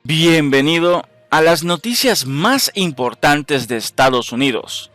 Bienvenido a las noticias más importantes de Estados Unidos.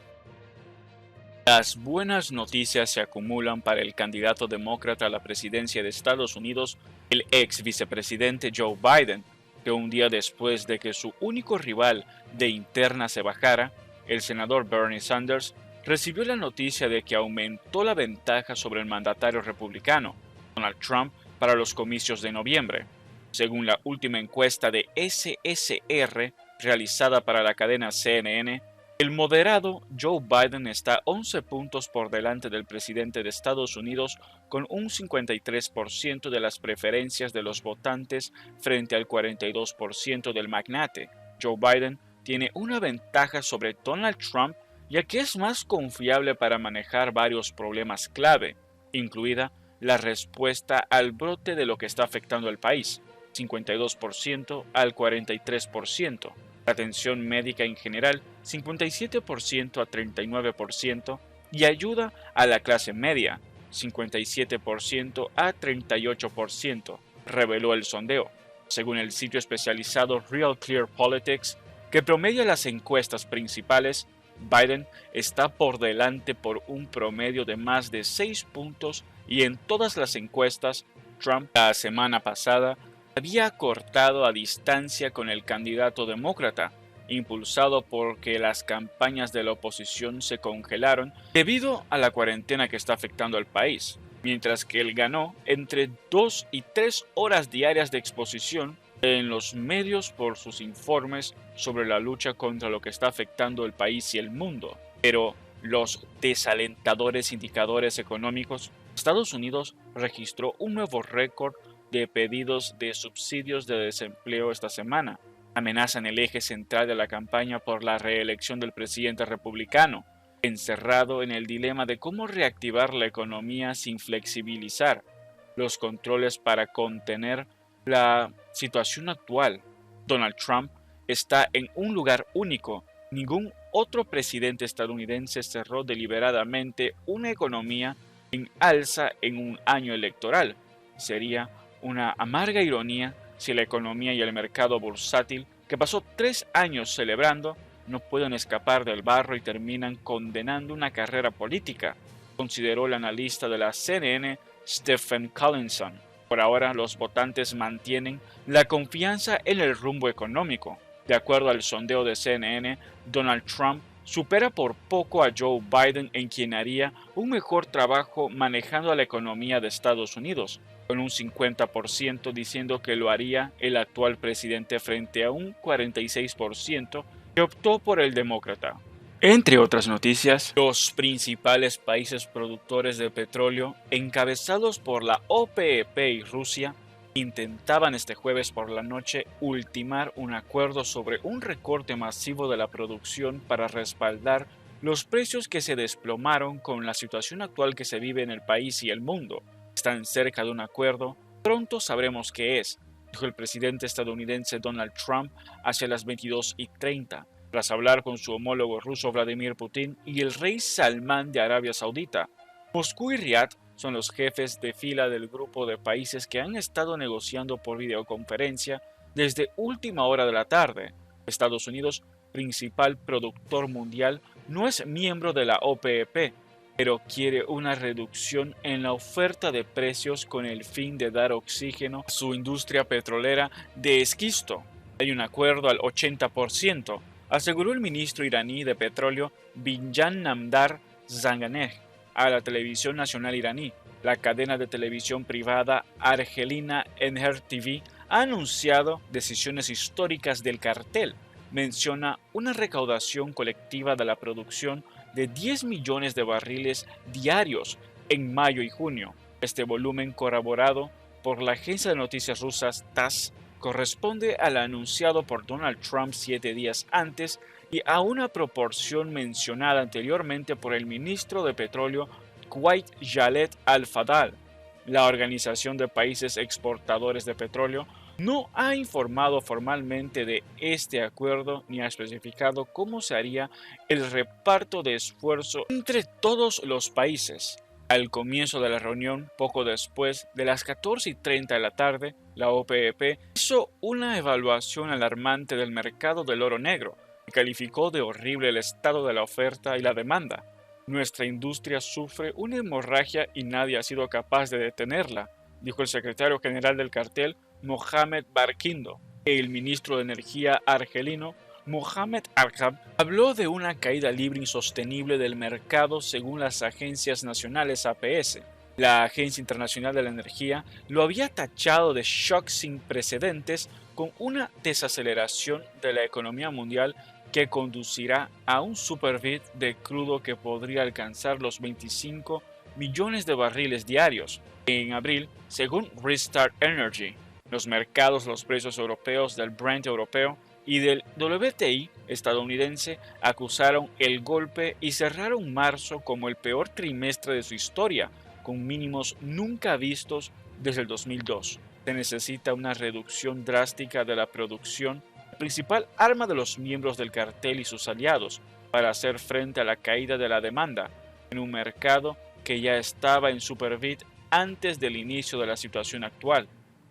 Las buenas noticias se acumulan para el candidato demócrata a la presidencia de Estados Unidos, el ex vicepresidente Joe Biden, que un día después de que su único rival de interna se bajara, el senador Bernie Sanders, recibió la noticia de que aumentó la ventaja sobre el mandatario republicano, Donald Trump, para los comicios de noviembre. Según la última encuesta de SSR realizada para la cadena CNN, el moderado Joe Biden está 11 puntos por delante del presidente de Estados Unidos con un 53% de las preferencias de los votantes frente al 42% del magnate. Joe Biden tiene una ventaja sobre Donald Trump ya que es más confiable para manejar varios problemas clave, incluida la respuesta al brote de lo que está afectando al país, 52% al 43%. La atención médica en general, 57% a 39%, y ayuda a la clase media, 57% a 38%, reveló el sondeo, según el sitio especializado Real Clear Politics, que promedia las encuestas principales. Biden está por delante por un promedio de más de 6 puntos y en todas las encuestas, Trump la semana pasada había cortado a distancia con el candidato demócrata, impulsado porque las campañas de la oposición se congelaron debido a la cuarentena que está afectando al país, mientras que él ganó entre 2 y 3 horas diarias de exposición en los medios por sus informes sobre la lucha contra lo que está afectando el país y el mundo. Pero los desalentadores indicadores económicos, Estados Unidos registró un nuevo récord de pedidos de subsidios de desempleo esta semana, amenazan el eje central de la campaña por la reelección del presidente republicano, encerrado en el dilema de cómo reactivar la economía sin flexibilizar los controles para contener la situación actual. Donald Trump está en un lugar único. Ningún otro presidente estadounidense cerró deliberadamente una economía en alza en un año electoral. Sería una amarga ironía si la economía y el mercado bursátil, que pasó 3 años celebrando, no pueden escapar del barro y terminan condenando una carrera política, consideró el analista de la CNN Stephen Collinson. Por ahora, los votantes mantienen la confianza en el rumbo económico. De acuerdo al sondeo de CNN, Donald Trump supera por poco a Joe Biden, en quien haría un mejor trabajo manejando la economía de Estados Unidos, con un 50% diciendo que lo haría el actual presidente frente a un 46% que optó por el demócrata. Entre otras noticias, los principales países productores de petróleo, encabezados por la OPEP y Rusia, intentaban este jueves por la noche ultimar un acuerdo sobre un recorte masivo de la producción para respaldar los precios que se desplomaron con la situación actual que se vive en el país y el mundo. Están cerca de un acuerdo, pronto sabremos qué es, dijo el presidente estadounidense Donald Trump hacia las 22:30. Tras hablar con su homólogo ruso Vladimir Putin y el rey Salmán de Arabia Saudita. Moscú y Riad son los jefes de fila del grupo de países que han estado negociando por videoconferencia desde última hora de la tarde. Estados Unidos, principal productor mundial, no es miembro de la OPEP, pero quiere una reducción en la oferta de precios con el fin de dar oxígeno a su industria petrolera de esquisto. Hay un acuerdo al 80%, aseguró el ministro iraní de petróleo Bijan Namdar Zanganeh a la televisión nacional iraní. La cadena de televisión privada argelina Enher TV ha anunciado decisiones históricas del cartel. Menciona una recaudación colectiva de la producción de 10 millones de barriles diarios en mayo y junio. Este volumen, corroborado por la agencia de noticias rusa TASS, corresponde al anunciado por Donald Trump 7 días antes y a una proporción mencionada anteriormente por el ministro de Petróleo Kuwait Khaled Al-Fadl. La Organización de Países Exportadores de Petróleo no ha informado formalmente de este acuerdo ni ha especificado cómo se haría el reparto de esfuerzo entre todos los países. Al comienzo de la reunión, poco después de las 14:30 de la tarde, la OPEP hizo una evaluación alarmante del mercado del oro negro y calificó de horrible el estado de la oferta y la demanda. Nuestra industria sufre una hemorragia y nadie ha sido capaz de detenerla, dijo el secretario general del cartel, Mohamed Barkindo. El ministro de Energía argelino, Mohamed Arghab, habló de una caída libre insostenible del mercado según las agencias nacionales APS. La Agencia Internacional de la Energía lo había tachado de shock sin precedentes, con una desaceleración de la economía mundial que conducirá a un superávit de crudo que podría alcanzar los 25 millones de barriles diarios. En abril, según Restart Energy, los precios europeos del Brent europeo y del WTI estadounidense acusaron el golpe y cerraron marzo como el peor trimestre de su historia, con mínimos nunca vistos desde el 2002. Se necesita una reducción drástica de la producción, la principal arma de los miembros del cartel y sus aliados, para hacer frente a la caída de la demanda en un mercado que ya estaba en superávit antes del inicio de la situación actual.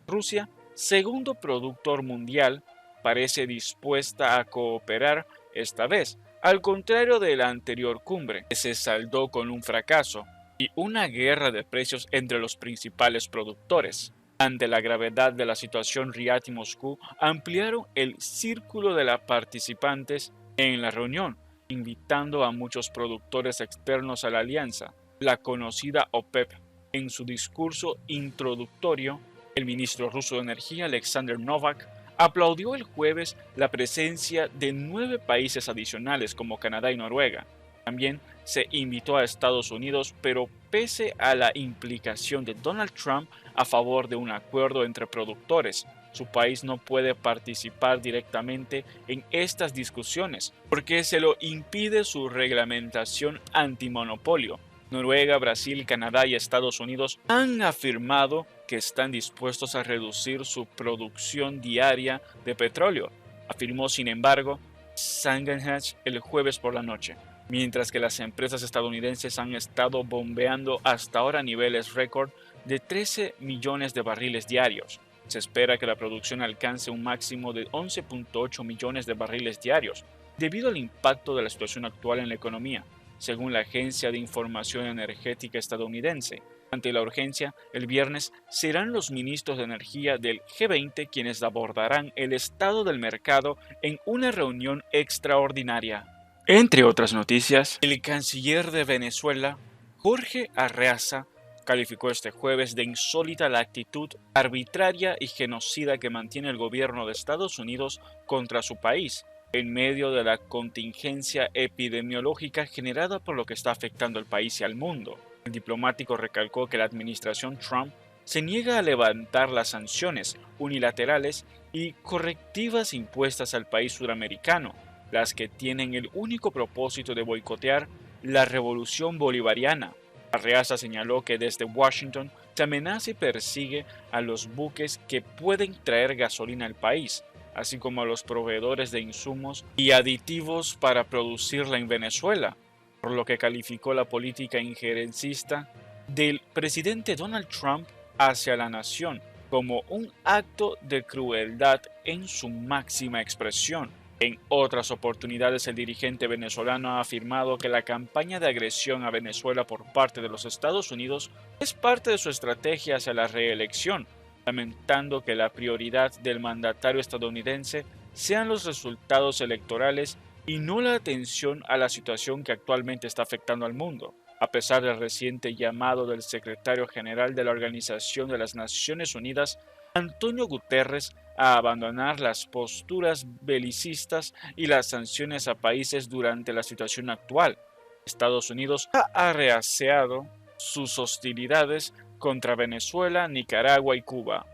Rusia, segundo productor mundial, parece dispuesta a cooperar esta vez, al contrario de la anterior cumbre, que se saldó con un fracaso y una guerra de precios entre los principales productores. Ante la gravedad de la situación, Riad y Moscú ampliaron el círculo de las participantes en la reunión, invitando a muchos productores externos a la alianza, la conocida OPEP. En su discurso introductorio, el ministro ruso de Energía, Alexander Novak, aplaudió el jueves la presencia de 9 países adicionales como Canadá y Noruega. También se invitó a Estados Unidos, pero pese a la implicación de Donald Trump a favor de un acuerdo entre productores, su país no puede participar directamente en estas discusiones porque se lo impide su reglamentación antimonopolio. Noruega, Brasil, Canadá y Estados Unidos han afirmado que están dispuestos a reducir su producción diaria de petróleo, afirmó sin embargo Sangenhatch el jueves por la noche, mientras que las empresas estadounidenses han estado bombeando hasta ahora niveles récord de 13 millones de barriles diarios. Se espera que la producción alcance un máximo de 11.8 millones de barriles diarios, debido al impacto de la situación actual en la economía, según la Agencia de Información Energética estadounidense. Ante la urgencia, el viernes serán los ministros de energía del G20 quienes abordarán el estado del mercado en una reunión extraordinaria. Entre otras noticias, el canciller de Venezuela, Jorge Arreaza, calificó este jueves de insólita la actitud arbitraria y genocida que mantiene el gobierno de Estados Unidos contra su país, en medio de la contingencia epidemiológica generada por lo que está afectando al país y al mundo. El diplomático recalcó que la administración Trump se niega a levantar las sanciones unilaterales y correctivas impuestas al país suramericano, las que tienen el único propósito de boicotear la revolución bolivariana. Arreaza señaló que desde Washington se amenaza y persigue a los buques que pueden traer gasolina al país, así como a los proveedores de insumos y aditivos para producirla en Venezuela, por lo que calificó la política injerencista del presidente Donald Trump hacia la nación como un acto de crueldad en su máxima expresión. En otras oportunidades, el dirigente venezolano ha afirmado que la campaña de agresión a Venezuela por parte de los Estados Unidos es parte de su estrategia hacia la reelección, lamentando que la prioridad del mandatario estadounidense sean los resultados electorales y no la atención a la situación que actualmente está afectando al mundo, a pesar del reciente llamado del secretario general de la Organización de las Naciones Unidas, Antonio Guterres, a abandonar las posturas belicistas y las sanciones a países durante la situación actual. Estados Unidos ha reaseado sus hostilidades contra Venezuela, Nicaragua y Cuba.